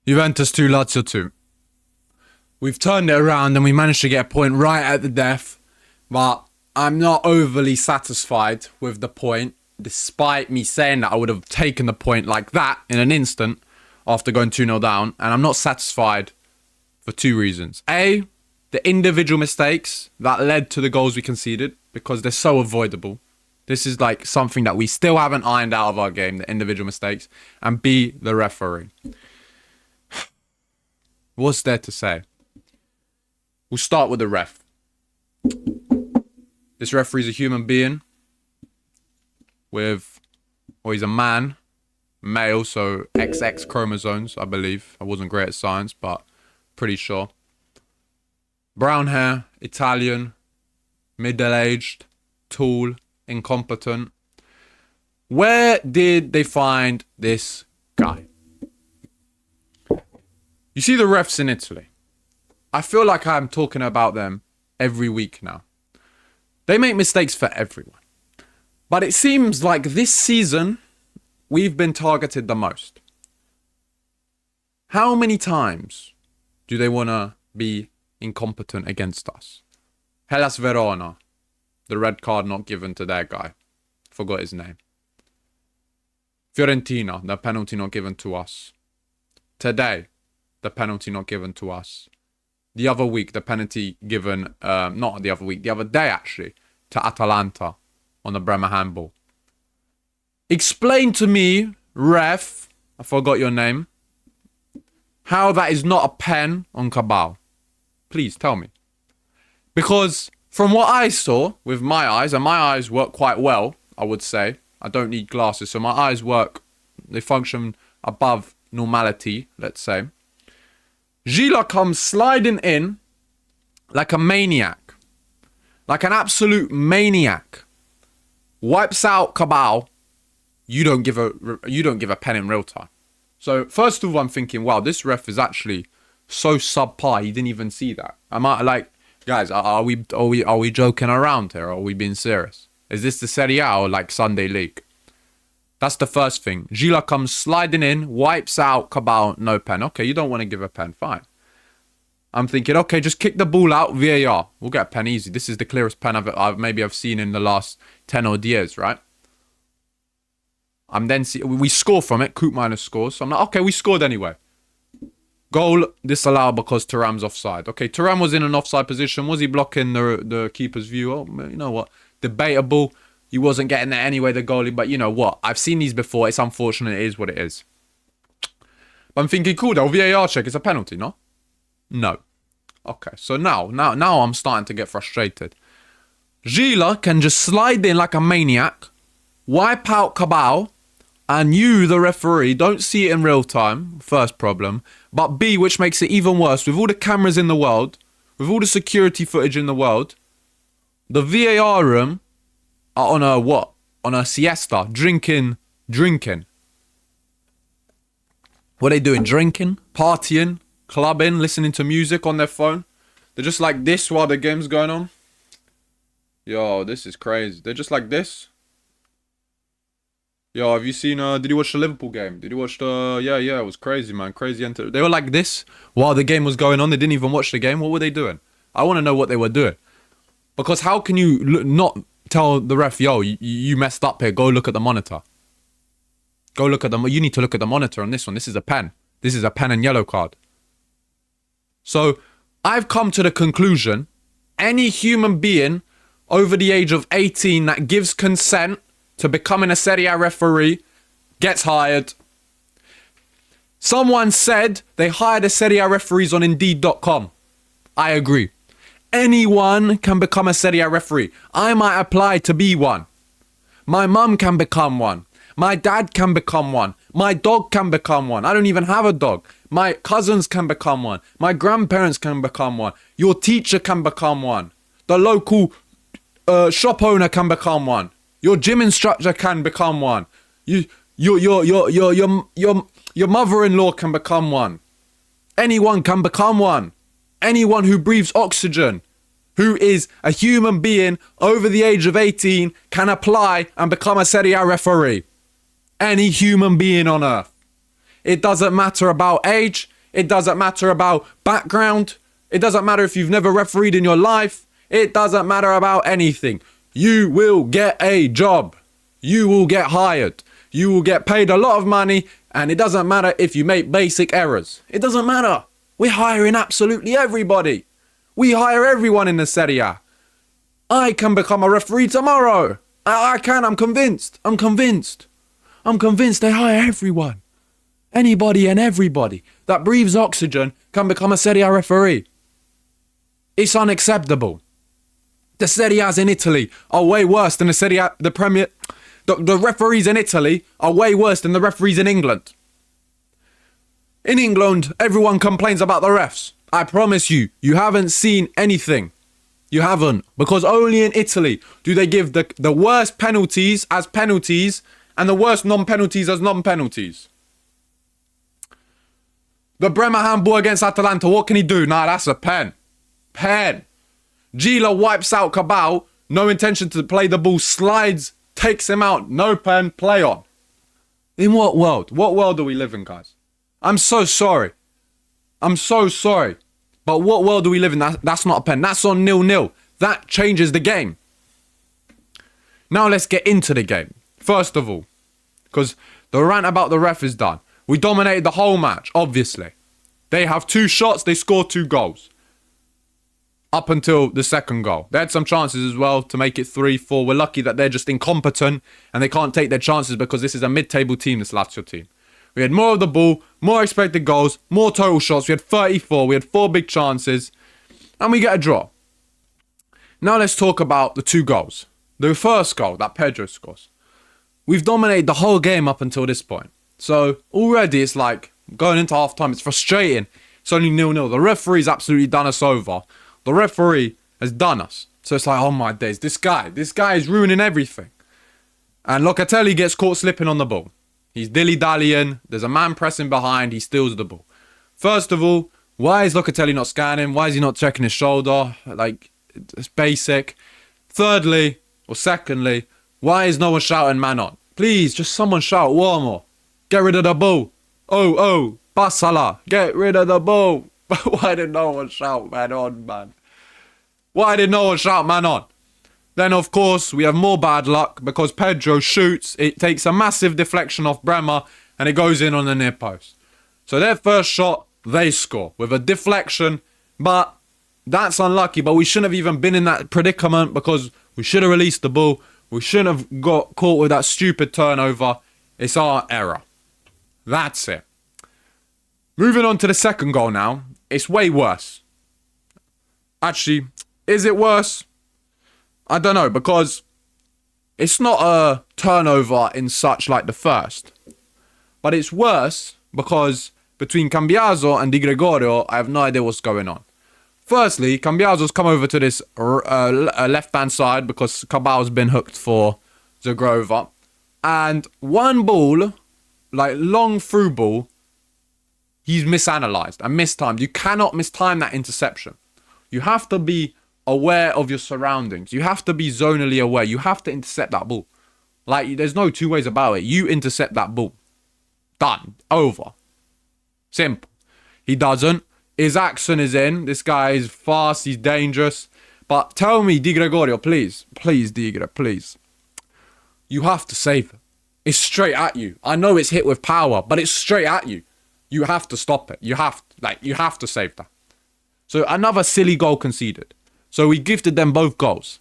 Juventus 2, Lazio 2. We've turned it around and we managed to get a point right at the death, but I'm not overly satisfied with the point, despite me saying that I would have taken the point like that in an instant after going 2-0 down, and I'm not satisfied for two reasons. A, the individual mistakes that led to the goals we conceded, because they're so avoidable. This is like something that we still haven't ironed out of our game, the individual mistakes. And B, the referee. What's there to say? We'll start with the ref. This referee's a human being he's a man, male, so XX chromosomes, I believe. I wasn't great at science, but pretty sure. Brown hair, Italian, middle-aged, tall, incompetent. Where did they find this guy? You see the refs in Italy. I feel like I'm talking about them every week now. They make mistakes for everyone. But it seems like this season, we've been targeted the most. How many times do they want to be incompetent against us? Hellas Verona, the red card not given to their guy. Forgot his name. Fiorentina, the penalty not given to us. Today, the penalty not given to us. The other week, the penalty given, not the other week, the other day actually, to Atalanta on the Bremer handball. Explain to me, ref, I forgot your name, how that is not a pen on Cabal. Please tell me. Because from what I saw with my eyes, and my eyes work quite well, I would say. I don't need glasses, so my eyes work, they function above normality, let's say. Gila comes sliding in like a maniac. Like an absolute maniac. Wipes out Cabal. You don't give a pen in real time. So first of all, I'm thinking, wow, this ref is actually so subpar. He didn't even see that. I might like, guys, are we joking around here? Or are we being serious? Is this the Serie A or like Sunday League? That's the first thing. Gila comes sliding in, wipes out Cabal, no pen. Okay, you don't want to give a pen, fine. I'm thinking, okay, just kick the ball out, VAR. We'll get a pen easy. This is the clearest pen I've seen in the last 10 odd years, right? We score from it. Koopmeiners scores. So I'm like, okay, we scored anyway. Goal disallowed because Thuram's offside. Okay, Thuram was in an offside position. Was he blocking the keeper's view? Oh, you know what? Debatable. He wasn't getting there anyway, the goalie. But you know what? I've seen these before. It's unfortunate. It is what it is. But I'm thinking, cool, though. VAR check. It's a penalty, no? No. Okay, so now I'm starting to get frustrated. Gila can just slide in like a maniac, wipe out Cabal, and you, the referee, don't see it in real time. First problem. But B, which makes it even worse, with all the cameras in the world, with all the security footage in the world, the VAR room are on a what? On a siesta, drinking. What are they doing? Drinking, partying, clubbing, listening to music on their phone. They're just like this while the game's going on. Yo, this is crazy. They're just like this. Yo, have you seen, did you watch the Liverpool game? Did you watch the, yeah, it was crazy, man. Crazy. They were like this while the game was going on. They didn't even watch the game. What were they doing? I want to know what they were doing. Because how can you not tell the ref, yo, you messed up here. Go look at the monitor. Go look at them. You need to look at the monitor on this one. This is a pen. This is a pen and yellow card. So I've come to the conclusion, any human being over the age of 18 that gives consent to becoming a Serie A referee gets hired. Someone said they hired a Serie A referees on Indeed.com. I agree. Anyone can become a Serie A referee. I might apply to be one. My mum can become one. My dad can become one. My dog can become one. I don't even have a dog. My cousins can become one. My grandparents can become one. Your teacher can become one. The local shop owner can become one. Your gym instructor can become one. Your mother-in-law can become one. Anyone can become one. Anyone who breathes oxygen, who is a human being over the age of 18, can apply and become a Serie A referee. Any human being on earth. It doesn't matter about age. It doesn't matter about background. It doesn't matter if you've never refereed in your life. It doesn't matter about anything. You will get a job. You will get hired. You will get paid a lot of money. And it doesn't matter if you make basic errors. It doesn't matter. We're hiring absolutely everybody. We hire everyone in the Serie A. I can become a referee tomorrow. I can. I'm convinced. I'm convinced they hire everyone. Anybody and everybody that breathes oxygen can become a Serie A referee. It's unacceptable. The Serie A's in Italy are way worse than the Serie A, the Premier. The referees in Italy are way worse than the referees in England. In England, everyone complains about the refs. I promise you, you haven't seen anything. You haven't. Because only in Italy do they give the worst penalties as penalties and the worst non-penalties as non-penalties. The Bremer handball against Atalanta, what can he do? Nah, that's a pen. Pen. Gila wipes out Cabal, no intention to play the ball, slides, takes him out, no pen, play on. In what world? What world do we live in, guys? I'm so sorry. I'm so sorry. But what world do we live in? That's not a pen. That's on 0-0. That changes the game. Now let's get into the game. First of all, because the rant about the ref is done. We dominated the whole match, obviously. They have 2 shots, they scored 2 goals. Up until the second goal. They had some chances as well to make it 3-4. We're lucky that they're just incompetent and they can't take their chances because this is a mid-table team, this Lazio team. We had more of the ball, more expected goals, more total shots. We had 34. We had 4 big chances. And we get a draw. Now let's talk about the 2 goals. The first goal that Pedro scores. We've dominated the whole game up until this point. So already it's like going into half time. It's frustrating. It's only 0-0. The referee's absolutely done us over. The referee has done us. So it's like, oh my days. This guy is ruining everything. And Locatelli gets caught slipping on the ball. He's dilly-dallying. There's a man pressing behind. He steals the ball. First of all, why is Locatelli not scanning? Why is he not checking his shoulder? Like, it's basic. Thirdly, or secondly, why is no one shouting man on? Please, just someone shout one more. Get rid of the ball. Oh, Basala. Get rid of the ball. Why did no one shout man on, man? Why did no one shout man on? Then, of course, we have more bad luck because Pedro shoots. It takes a massive deflection off Bremer and it goes in on the near post. So their first shot, they score with a deflection. But that's unlucky. But we shouldn't have even been in that predicament because we should have released the ball. We shouldn't have got caught with that stupid turnover. It's our error. That's it. Moving on to the second goal now. It's way worse. Actually, is it worse? I don't know, because it's not a turnover in such like the first. But it's worse because between Cambiaso and Di Gregorio, I have no idea what's going on. Firstly, Cambiaso's come over to this left-hand side because Cabal's been hooked for Zagrova. And one ball, like long through ball, he's misanalyzed and mistimed. You cannot mistime that interception. You have to be aware of your surroundings. You have to be zonally aware. You have to intercept that ball. Like, there's no 2 ways about it. You intercept that ball. Done. Over. Simple. He doesn't. His action is in. This guy is fast. He's dangerous. But tell me, Di Gregorio, please. Please, Di Gregorio, please. You have to save it. It's straight at you. I know it's hit with power, but it's straight at you. You have to stop it. You have to save that. So another silly goal conceded. So we gifted them both goals.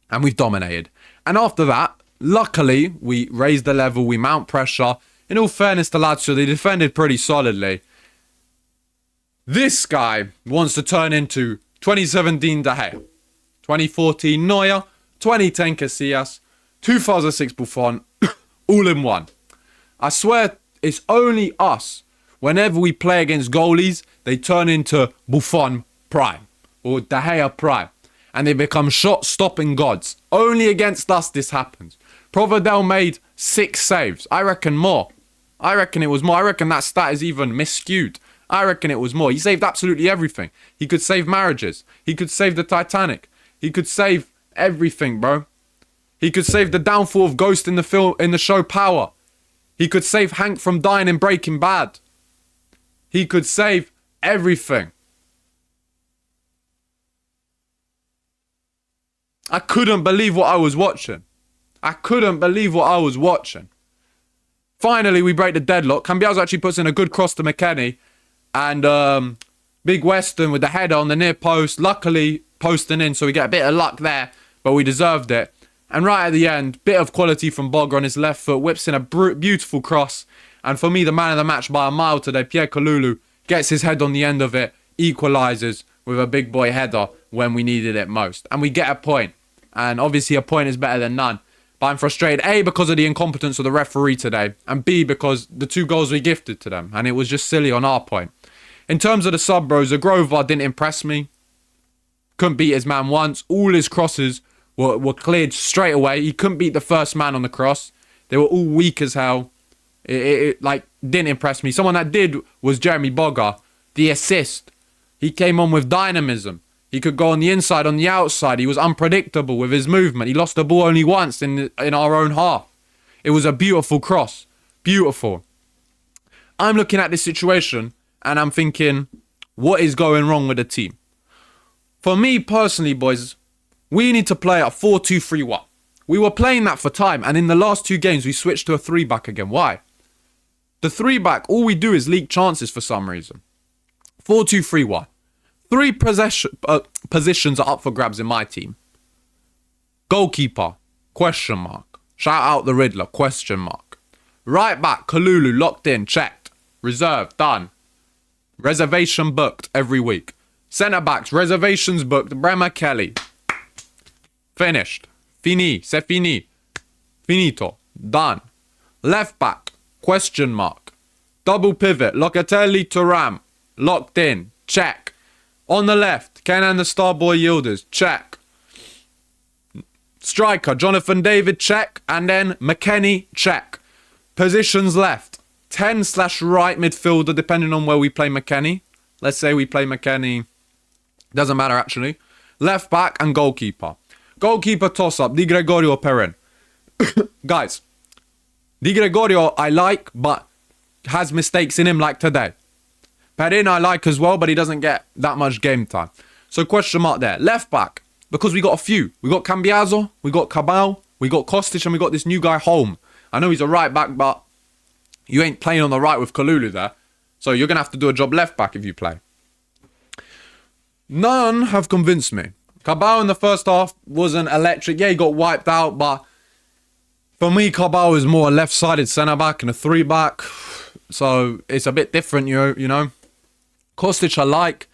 And we've dominated. And after that, luckily, we raised the level. We mount pressure. In all fairness to Lazio, they defended pretty solidly. This guy wants to turn into 2017 De Gea, 2014 Neuer, 2010 Casillas, 2006 Buffon, all in one. I swear it's only us. Whenever we play against goalies, they turn into Buffon Prime or De Gea Prime. And they become shot-stopping gods. Only against us this happens. Provedel made 6 saves. I reckon more. I reckon it was more. I reckon that stat is even misskewed. I reckon it was more. He saved absolutely everything. He could save marriages. He could save the Titanic. He could save everything, bro. He could save the downfall of Ghost in the show Power. He could save Hank from dying in Breaking Bad. He could save everything. I couldn't believe what I was watching. Finally, we break the deadlock. Cambiaso actually puts in a good cross to McKennie. And Big Western with the header on the near post. Luckily, posting in, so we get a bit of luck there. But we deserved it. And right at the end, bit of quality from Boga on his left foot. Whips in a beautiful cross. And for me, the man of the match by a mile today, Pierre Kalulu, gets his head on the end of it. Equalises with a big boy header when we needed it most. And we get a point. And obviously a point is better than none. But I'm frustrated, A, because of the incompetence of the referee today. And B, because the 2 goals we gifted to them. And it was just silly on our point. In terms of the sub, bro, Zagrova didn't impress me. Couldn't beat his man once. All his crosses were cleared straight away. He couldn't beat the first man on the cross. They were all weak as hell. It didn't impress me. Someone that did was Jeremy Boga. The assist. He came on with dynamism. He could go on the inside, on the outside. He was unpredictable with his movement. He lost the ball only once in our own half. It was a beautiful cross. Beautiful. I'm looking at this situation and I'm thinking, what is going wrong with the team? For me personally, boys, we need to play a 4-2-3-1. We were playing that for time, and in the last 2 games, we switched to a 3-back again. Why? The 3-back, all we do is leak chances for some reason. 4-2-3-1. 3 positions are up for grabs in my team. Goalkeeper, question mark. Shout out the Riddler, question mark. Right back, Kalulu, locked in, checked. Reserve, done. Reservation booked every week. Centre backs, reservations booked. Bremer Kelly. Finished. Fini, c'est fini. Finito. Done. Left back, question mark. Double pivot, Locatelli, Thuram. Locked in, check. On the left, Kenan the Starboy Yildiz, check. Striker, Jonathan David, check. And then McKennie, check. Positions left, 10/right midfielder, depending on where we play McKennie. Let's say we play McKennie. Doesn't matter, actually. Left back and goalkeeper. Goalkeeper toss-up, Di Gregorio or Perin. Guys, Di Gregorio I like, but has mistakes in him like today. Perin I like as well, but he doesn't get that much game time. So question mark there. Left back, because we got a few. We got Cambiaso, we got Cabal, we got Kostic, and we got this new guy, Holm. I know he's a right back, but you ain't playing on the right with Kalulu there. So you're going to have to do a job left back if you play. None have convinced me. Cabal in the first half wasn't electric. Yeah, he got wiped out, but for me, Cabal is more a left-sided centre-back and a 3-back. So it's a bit different, you know. Kostic I like,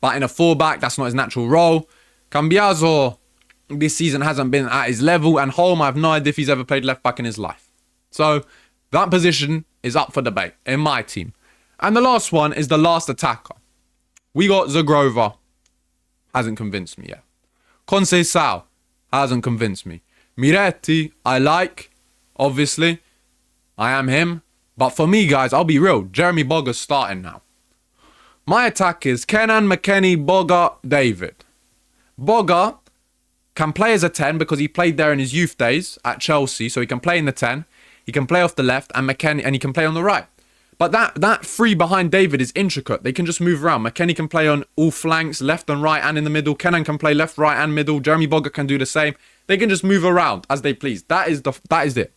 but in a 4-back, that's not his natural role. Cambiaso this season hasn't been at his level, and Holm, I have no idea if he's ever played left-back in his life. So that position is up for debate in my team. And the last one is the last attacker. We got Zagrova. Hasn't convinced me yet. Conceição hasn't convinced me. Miretti, I like, obviously. I am him. But for me, guys, I'll be real. Jeremy Boga's starting now. My attack is Kenan, McKennie, Boga, David. Boga can play as a 10 because he played there in his youth days at Chelsea. So he can play in the 10. He can play off the left, and McKennie, and he can play on the right. But that three behind David is intricate. They can just move around. McKennie can play on all flanks, left and right, and in the middle. Kenan can play left, right, and middle. Jeremy Boga can do the same. They can just move around as they please. That is it.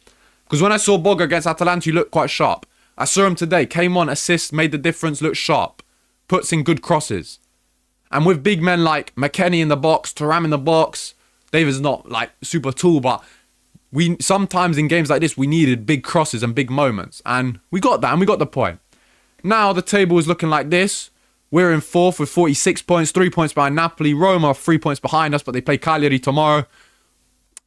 Because when I saw Boga against Atalanta, he looked quite sharp. I saw him today. Came on, assist, made the difference, looked sharp. Puts in good crosses. And with big men like McKennie in the box, Thuram in the box, David's not like super tall, but we sometimes in games like this, we needed big crosses and big moments. And we got that, and we got the point. Now the table is looking like this. We're in 4th with 46 points, 3 points behind Napoli. Roma are 3 points behind us, but they play Cagliari tomorrow.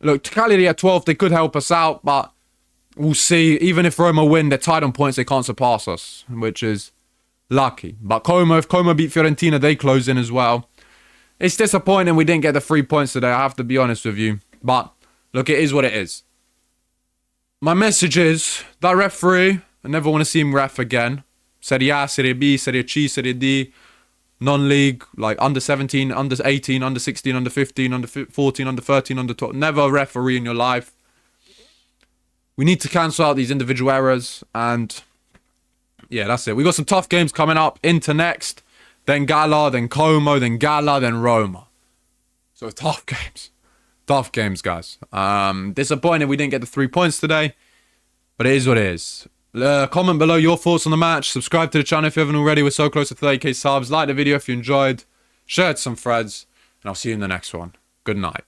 Look, Cagliari at 12th, they could help us out, but we'll see. Even if Roma win, they're tied on points, they can't surpass us, which is lucky. But if Como beat Fiorentina, they close in as well. It's disappointing we didn't get the 3 points today, I have to be honest with you. But look, it is what it is. My message is, that referee, I never want to see him ref again. Serie A, Serie B, Serie C, Serie D, non-league, like under 17, under 18, under 16, under 15, under 14, under 13, under 12. Never a referee in your life. We need to cancel out these individual errors, and yeah, that's it. We got some tough games coming up. Inter next, then Gala, then Como, then Gala, then Roma. So tough games. Tough games, guys. Disappointed we didn't get the 3 points today, but it is what it is. Comment below your thoughts on the match. Subscribe to the channel if you haven't already. We're so close to 30k subs. Like the video if you enjoyed. Share it to some friends. And I'll see you in the next one. Good night.